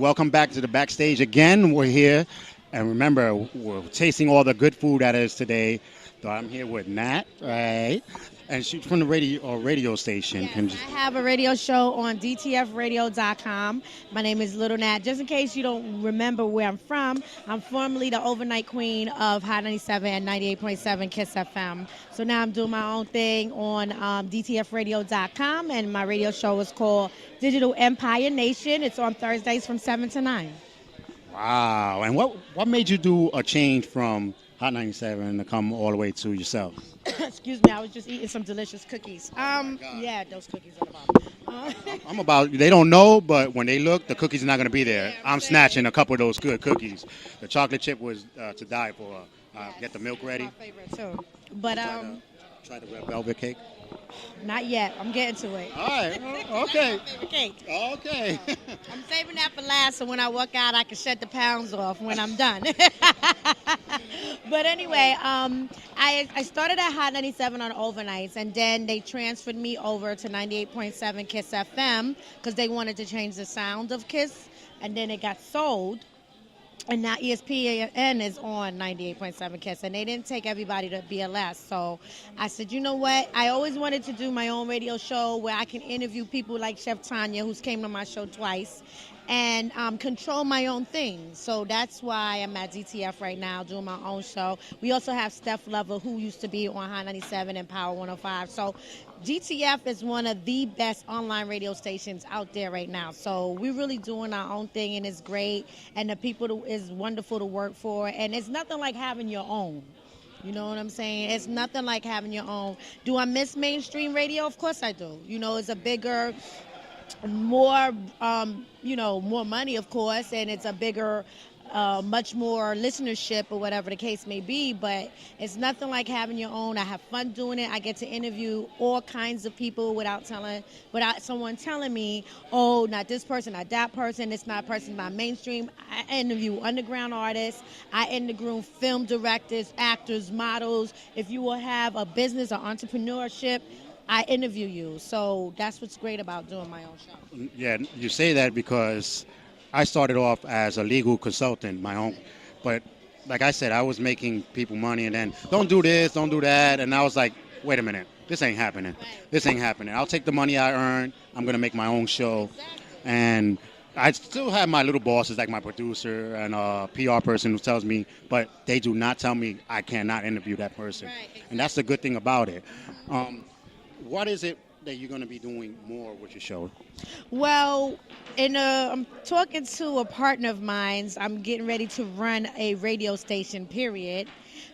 welcome back to the backstage again. We're here, and remember, we're tasting all the good food that is today. So I'm here with Nat, right? And she's from the radio station. Yes, I have a radio show on dtfradio.com. My name is Lil Nat. Just in case you don't remember where I'm formerly the overnight queen of Hot 97 and 98.7 Kiss FM. So now I'm doing my own thing on dtfradio.com, and my radio show is called Digital Empire Nation. It's on Thursdays from 7 to 9. Wow. And what made you do a change from Hot 97 to come all the way to yourself? Excuse me, I was just eating some delicious cookies. Yeah, those cookies are the bomb. They don't know, but when they look, the cookies are not going to be there. Yeah, I'm snatching a couple of those good cookies. The chocolate chip was to die for. Get the milk ready. My favorite too. But Try the red velvet cake. Not yet. I'm getting to it. All right. Okay. That's my favorite cake. Okay. I'm saving that for last, so when I work out, I can shed the pounds off when I'm done. But anyway, I started at Hot 97 on overnights, and then they transferred me over to 98.7 Kiss FM because they wanted to change the sound of Kiss, and then it got sold. And now ESPN is on 98.7 Kiss, and they didn't take everybody to BLS. So I said, you know what? I always wanted to do my own radio show where I can interview people like Chef Tanya, who's came to my show twice, and control my own thing. So that's why I'm at DTF right now doing my own show. We also have Steph Lover, who used to be on Hot 97 and Power 105. So DTF is one of the best online radio stations out there right now. So we're really doing our own thing, and it's great. And the people is wonderful to work for. And it's nothing like having your own. You know what I'm saying? It's nothing like having your own. Do I miss mainstream radio? Of course I do. You know, it's a bigger, more, more money, of course, and it's a bigger, much more listenership or whatever the case may be, but it's nothing like having your own. I have fun doing it. I get to interview all kinds of people without someone telling me, oh, not this person, not that person, it's not person, not mainstream. I interview underground artists. I interview film directors, actors, models. If you will have a business or entrepreneurship, I interview you. So that's what's great about doing my own show. Yeah, you say that because I started off as a legal consultant, my own. But like I said, I was making people money, and then don't do this, don't do that. And I was like, wait a minute, this ain't happening. This ain't happening. I'll take the money I earn. I'm going to make my own show. And I still have my little bosses, like my producer and a PR person who tells me, but they do not tell me I cannot interview that person. Right, exactly. And that's the good thing about it. What is it that you're going to be doing more with your show? Well, I'm talking to a partner of mine. I'm getting ready to run a radio station, period.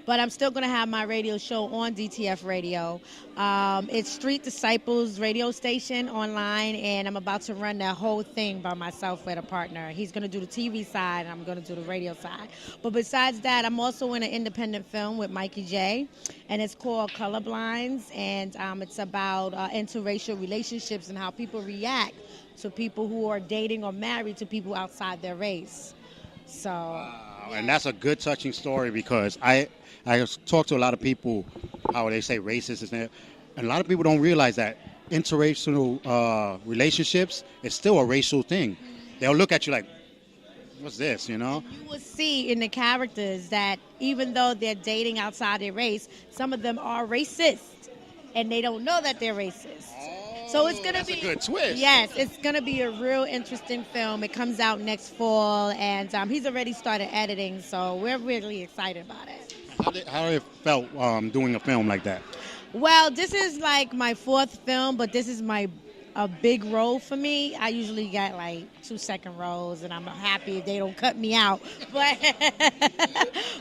But I'm still going to have my radio show on DTF Radio. It's Street Disciples radio station online, and I'm about to run that whole thing by myself with a partner. He's going to do the TV side, and I'm going to do the radio side. But besides that, I'm also in an independent film with Mikey J, and it's called Colorblind's, and it's about interracial relationships and how people react to people who are dating or married to people outside their race. So, wow. And that's a good touching story, because I talk to a lot of people, how they say racist, and a lot of people don't realize that interracial relationships is still a racial thing. They'll look at you like, what's this, you know? You will see in the characters that even though they're dating outside their race, some of them are racist, and they don't know that they're racist. So it's going to be a good twist. Yes, it's going to be a real interesting film. It comes out next fall, and he's already started editing, so we're really excited about it. How did it felt doing a film like that? Well, this is like my fourth film, but this is a big role for me. I usually get like 2-second roles, and I'm happy if they don't cut me out.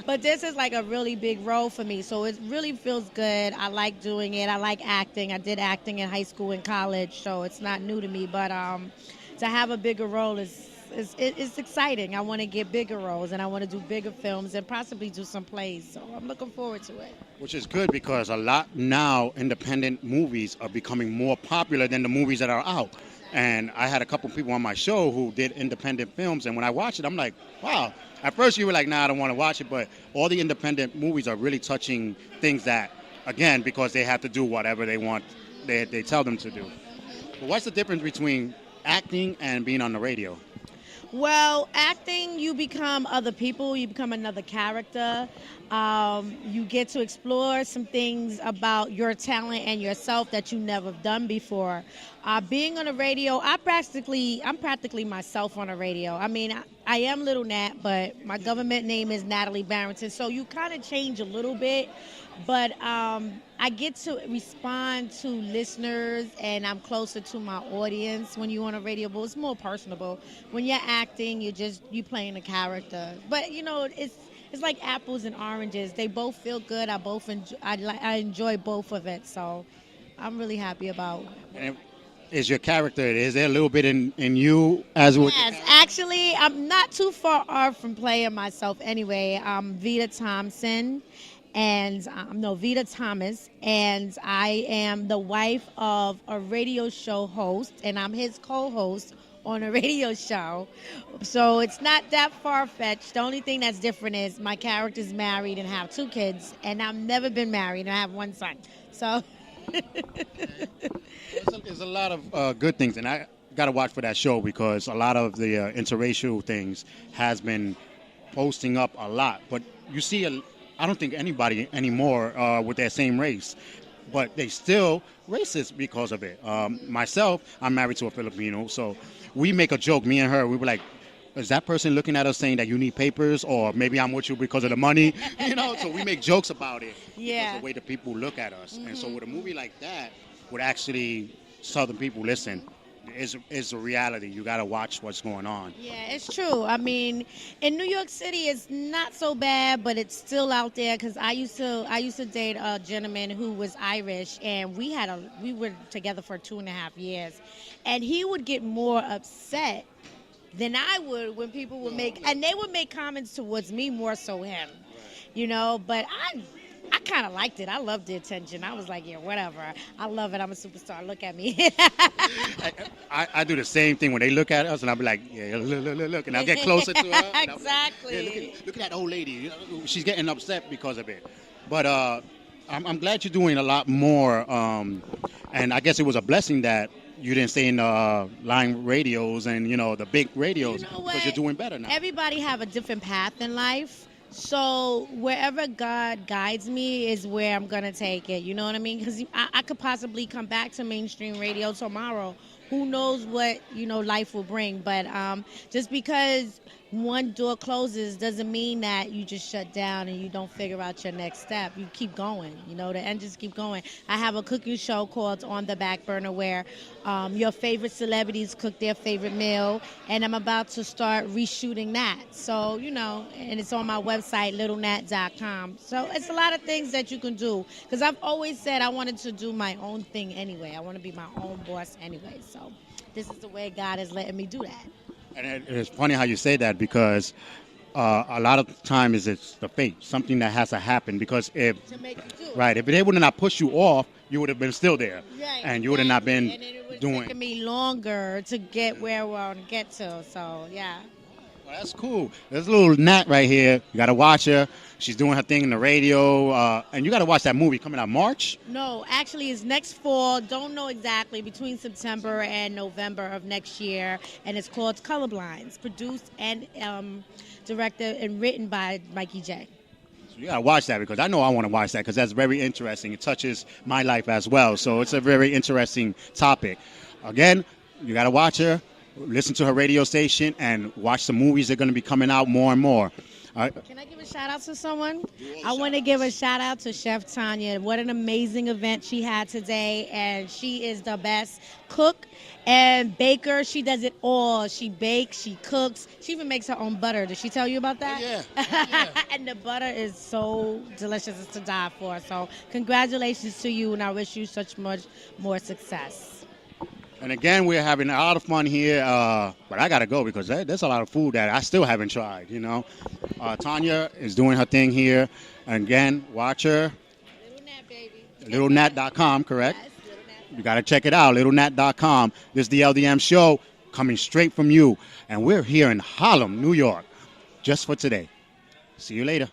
But this is like a really big role for me, so it really feels good. I like doing it. I like acting. I did acting in high school and college, so it's not new to me. But to have a bigger role it's exciting. I want to get bigger roles, and I want to do bigger films and possibly do some plays. So I'm looking forward to it. Which is good, because a lot now independent movies are becoming more popular than the movies that are out. And I had a couple people on my show who did independent films, and when I watched it, I'm like, wow. At first you were like, nah, I don't want to watch it, but all the independent movies are really touching things that, again, because they have to do whatever they want, they tell them to do. But what's the difference between acting and being on the radio? Well, acting, you become other people, you become another character. You get to explore some things about your talent and yourself that you never done before. Being on the radio, I'm practically myself on the radio. I mean, I am Little Nat, but my government name is Natalie Barrington, so you kind of change a little bit. But I get to respond to listeners, and I'm closer to my audience when you're on a radio. But it's more personable. When you're acting, you playing a character. But it's like apples and oranges. They both feel good. I enjoy both of it. So I'm really happy about. And is your character, is there a little bit in you as well? Yes, actually, I'm not too far off from playing myself anyway. I'm Vita Thompson, and no, Vita Thomas, and I am the wife of a radio show host, and I'm his co-host on a radio show. So it's not that far-fetched. The only thing that's different is my character's married and have 2 kids, and I've never been married, and I have 1 son. So There's a lot of good things, and I got to watch for that show because a lot of the interracial things has been posting up a lot. But you see, I don't think anybody anymore with their same race, but they still racist because of it. Myself, I'm married to a Filipino, so we make a joke, me and her, we were like, is that person looking at us saying that you need papers, or maybe I'm with you because of the money? So we make jokes about it. Yeah. Because the way the people look at us. And so with a movie like that, would actually Southern people listen. Is a reality. You got to watch what's going on. yeah, it's true. I mean, in New York City, it's not so bad, but it's still out there. Because I used to date a gentleman who was Irish, and we were together for 2.5 years, and he would get more upset than I would when people would and they would make comments towards me more so him, But I kind of liked it. I loved the attention. I was like, yeah, whatever. I love it. I'm a superstar. Look at me. I do the same thing when they look at us, and I'll be like, yeah, look, and I'll get closer to her. Exactly. Yeah, look at that old lady. She's getting upset because of it. But I'm glad you're doing a lot more, and I guess it was a blessing that you didn't stay in the line radios and the big radios because you're doing better now. Everybody have a different path in life. So wherever God guides me is where I'm going to take it. You know what I mean? Because I could possibly come back to mainstream radio tomorrow. Who knows what, life will bring. But just because one door closes doesn't mean that you just shut down and you don't figure out your next step. You keep going, the engines keep going. I have a cooking show called On the Back Burner where your favorite celebrities cook their favorite meal, and I'm about to start reshooting that. So, and it's on my website, LittleNat.com. So it's a lot of things that you can do, because I've always said I wanted to do my own thing anyway. I want to be my own boss anyway. So this is the way God is letting me do that. And it's funny how you say that because a lot of times it's the fate, something that has to happen. Because if to make you do it. Right, if they would have not pushed you off, you would have been still there, right, and you would have not been and it would doing. Taken me longer to get where I want to get to. So yeah. Well, that's cool. There's a little Nat right here. You got to watch her. She's doing her thing in the radio, and you got to watch that movie coming out March. No, actually, it's next fall. Don't know exactly, between September and November of next year, and it's called Colorblind's, produced and directed and written by Mikey J. So you got to watch that because I know I want to watch that because that's very interesting. It touches my life as well, so it's a very interesting topic. Again, you got to watch her. Listen to her radio station and watch the movies that are going to be coming out more and more. Can I give a shout out to someone? I want to give a shout out to Chef Tanya. What an amazing event she had today, and she is the best cook and baker. She does it all. She bakes, she cooks, she even makes her own butter. Did she tell you about that? Yeah. And the butter is so delicious, it's to die for. So congratulations to you, and I wish you such much more success. And again, we're having a lot of fun here, but I got to go because there's a lot of food that I still haven't tried, Tanya is doing her thing here. And again, watch her. Little Nat, baby. LittleNat.com, correct? Yes, Little Nat. You got to check it out, LittleNat.com. This is the LDM show coming straight from you. And we're here in Harlem, New York, just for today. See you later.